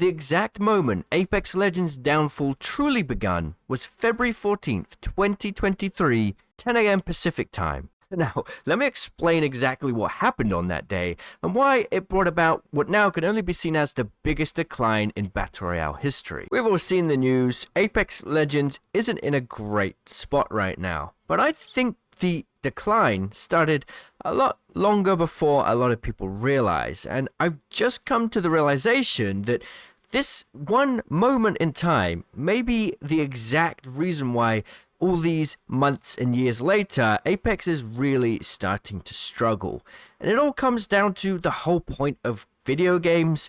the exact moment Apex Legends' downfall truly begun was February 14th, 2023, 10 AM Pacific time. Now, let me explain exactly what happened on that day and why it brought about what now can only be seen as the biggest decline in Battle Royale history. We've all seen the news. Apex Legends isn't in a great spot right now, but I think the decline started a lot longer before a lot of people realize, and I've just come to the realization that this one moment in time may be the exact reason why all these months and years later, Apex is really starting to struggle. And it all comes down to the whole point of video games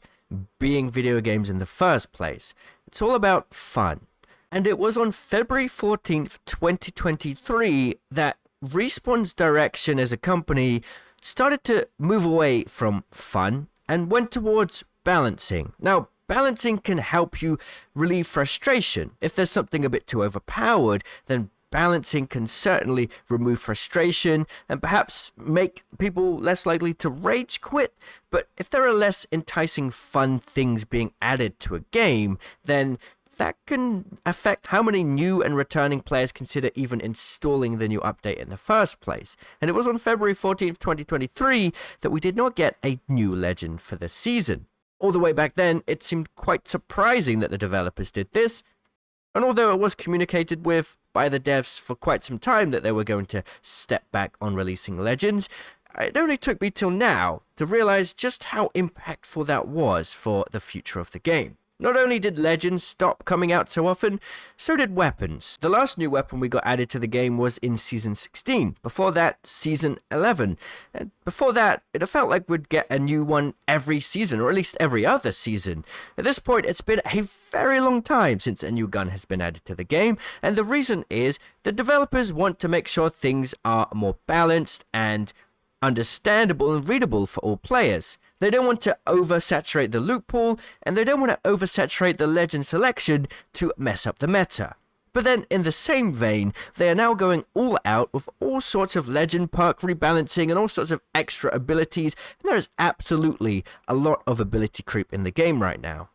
being video games in the first place. It's all about fun. And it was on February 14th, 2023 that Respawn's direction as a company started to move away from fun and went towards balancing. Now, balancing can help you relieve frustration. If there's something a bit too overpowered, then balancing can certainly remove frustration and perhaps make people less likely to rage quit. But if there are less enticing fun things being added to a game, then that can affect how many new and returning players consider even installing the new update in the first place. And it was on February 14th, 2023 that we did not get a new legend for the season. All the way back then, it seemed quite surprising that the developers did this, and although it was communicated with by the devs for quite some time that they were going to step back on releasing Legends, it only took me till now to realize just how impactful that was for the future of the game. Not only did Legends stop coming out so often, so did weapons. The last new weapon we got added to the game was in Season 16. Before that, Season 11. And before that, it felt like we'd get a new one every season, or at least every other season. At this point, it's been a very long time since a new gun has been added to the game, and the reason is the developers want to make sure things are more balanced and understandable and readable for all players. They don't want to oversaturate the loot pool, and they don't want to oversaturate the legend selection to mess up the meta. But then, in the same vein, they are now going all out with all sorts of legend perk rebalancing and all sorts of extra abilities, and there is absolutely a lot of ability creep in the game right now.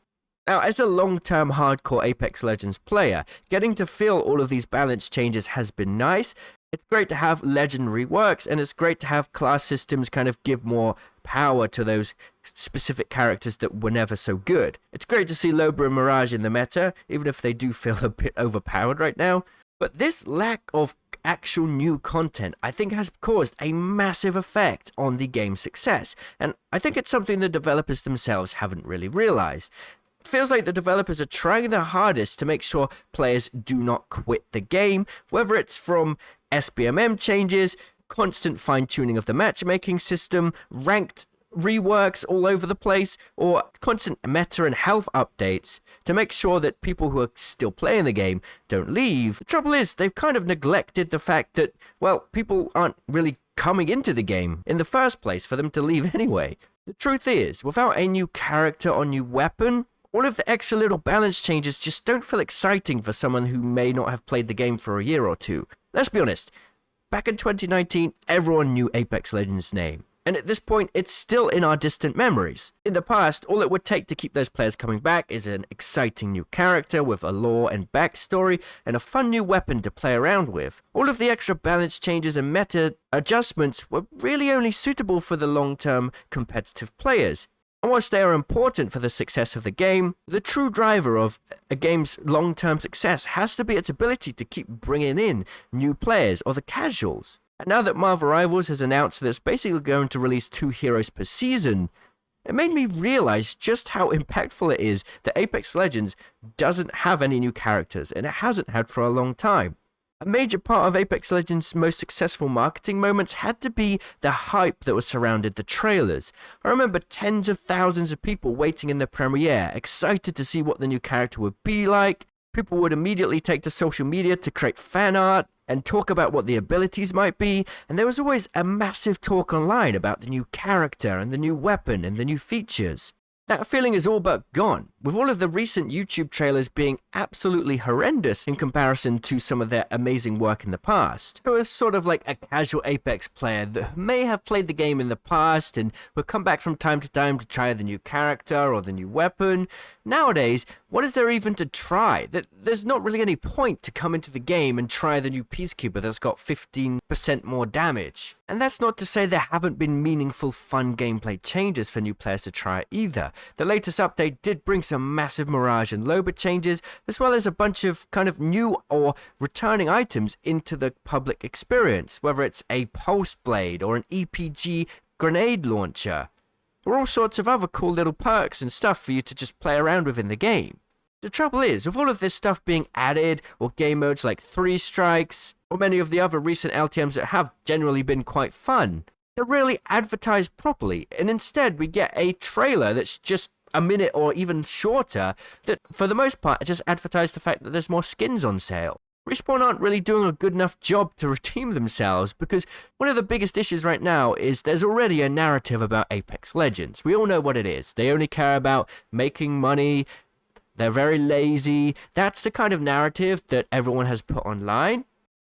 Now, as a long-term hardcore Apex Legends player, getting to feel all of these balance changes has been nice. It's great to have legendary works, and it's great to have class systems kind of give more power to those specific characters that were never so good. It's great to see Loba and Mirage in the meta, even if they do feel a bit overpowered right now. But this lack of actual new content, I think, has caused a massive effect on the game's success, and I think it's something the developers themselves haven't really realized. It feels like the developers are trying their hardest to make sure players do not quit the game, whether it's from SBMM changes, constant fine-tuning of the matchmaking system, ranked reworks all over the place, or constant meta and health updates to make sure that people who are still playing the game don't leave. The trouble is, they've kind of neglected the fact that, well, people aren't really coming into the game in the first place for them to leave anyway. The truth is, without a new character or new weapon, all of the extra little balance changes just don't feel exciting for someone who may not have played the game for a year or two. Let's be honest, back in 2019, everyone knew Apex Legends' name, and at this point, it's still in our distant memories. In the past, all it would take to keep those players coming back is an exciting new character with a lore and backstory, and a fun new weapon to play around with. All of the extra balance changes and meta adjustments were really only suitable for the long-term competitive players. And whilst they are important for the success of the game, the true driver of a game's long-term success has to be its ability to keep bringing in new players or the casuals. And now that Marvel Rivals has announced that it's basically going to release 2 heroes per season, it made me realize just how impactful it is that Apex Legends doesn't have any new characters, and it hasn't had for a long time. A major part of Apex Legends' most successful marketing moments had to be the hype that was surrounded the trailers. I remember tens of thousands of people waiting in the premiere, excited to see what the new character would be like. People would immediately take to social media to create fan art and talk about what the abilities might be, and there was always a massive talk online about the new character and the new weapon and the new features. That feeling is all but gone. with all of the recent YouTube trailers being absolutely horrendous in comparison to some of their amazing work in the past. So as sort of like a casual Apex player that may have played the game in the past and will come back from time to time to try the new character or the new weapon, nowadays, what is there even to try? There's not really any point to come into the game and try the new Peacekeeper that's got 15% more damage. And that's not to say there haven't been meaningful, fun gameplay changes for new players to try either. The latest update did bring some massive Mirage and Loba changes, as well as a bunch of kind of new or returning items into the public experience, whether it's a pulse blade or an EPG grenade launcher, or all sorts of other cool little perks and stuff for you to just play around with in the game. The trouble is, with all of this stuff being added, or game modes like 3 Strikes, or many of the other recent LTMs that have generally been quite fun, they're really advertised properly, and instead we get a trailer that's just a minute or even shorter that, for the most part, just advertise the fact that there's more skins on sale. Respawn aren't really doing a good enough job to redeem themselves, because one of the biggest issues right now is there's already a narrative about Apex Legends. We all know what it is. They only care about making money, they're very lazy. That's the kind of narrative that everyone has put online.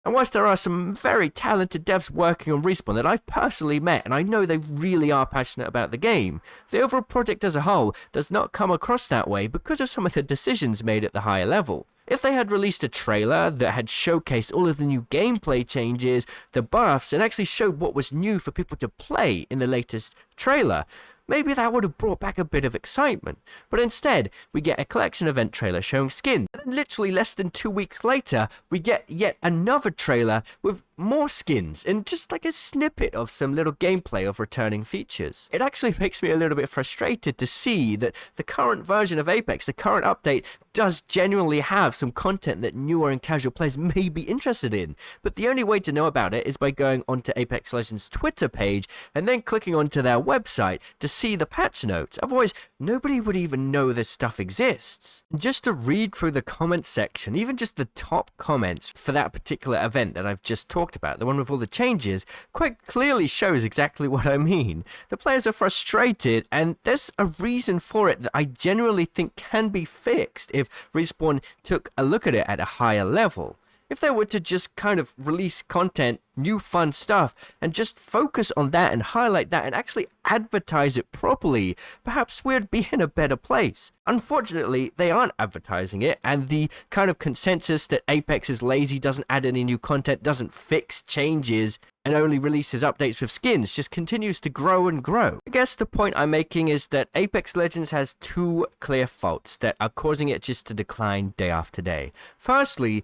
And whilst there are some very talented devs working on Respawn that I've personally met, and I know they really are passionate about the game, the overall project as a whole does not come across that way because of some of the decisions made at the higher level. If they had released a trailer that had showcased all of the new gameplay changes, the buffs, and actually showed what was new for people to play in the latest trailer, maybe that would have brought back a bit of excitement. But instead, we get a collection event trailer showing skins. And then literally less than 2 weeks later, we get yet another trailer with more skins and just like a snippet of some little gameplay of returning features. It actually makes me a little bit frustrated to see that the current version of Apex, the current update, does genuinely have some content that newer and casual players may be interested in. But the only way to know about it is by going onto Apex Legends' Twitter page and then clicking onto their website to see the patch notes. Otherwise, nobody would even know this stuff exists. And just to read through the comments section, even just the top comments for that particular event that I've just talked about, the one with all the changes, quite clearly shows exactly what I mean. The players are frustrated, and there's a reason for it that I genuinely think can be fixed if Respawn took a look at it at a higher level. If they were to just kind of release content, new fun stuff, and just focus on that and highlight that and actually advertise it properly, perhaps we'd be in a better place. Unfortunately, they aren't advertising it, and the kind of consensus that Apex is lazy, doesn't add any new content, doesn't fix changes, and only releases updates with skins just continues to grow and grow. I guess the point I'm making is that Apex Legends has 2 clear faults that are causing it just to decline day after day. Firstly,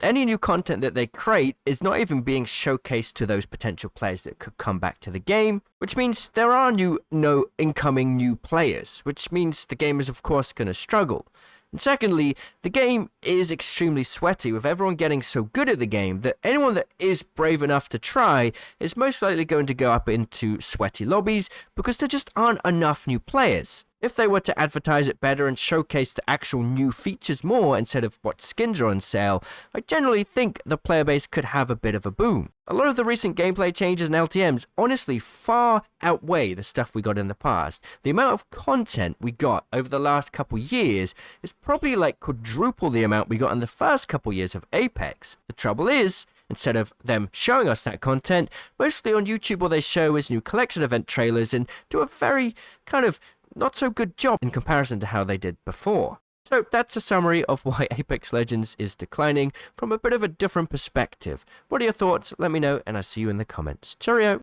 any new content that they create is not even being showcased to those potential players that could come back to the game, which means there are no incoming new players, which means the game is of course going to struggle. And secondly, the game is extremely sweaty, with everyone getting so good at the game that anyone that is brave enough to try is most likely going to go up into sweaty lobbies because there just aren't enough new players. If they were to advertise it better and showcase the actual new features more instead of what skins are on sale, I generally think the player base could have a bit of a boom. A lot of the recent gameplay changes and LTMs honestly far outweigh the stuff we got in the past. The amount of content we got over the last couple years is probably like quadruple the amount we got in the first couple years of Apex. The trouble is, instead of them showing us that content, mostly on YouTube all they show is new collection event trailers and do a very kind of not so good job in comparison to how they did before. So that's a summary of why Apex Legends is declining from a bit of a different perspective. What are your thoughts? Let me know, and I'll see you in the comments. Cheerio!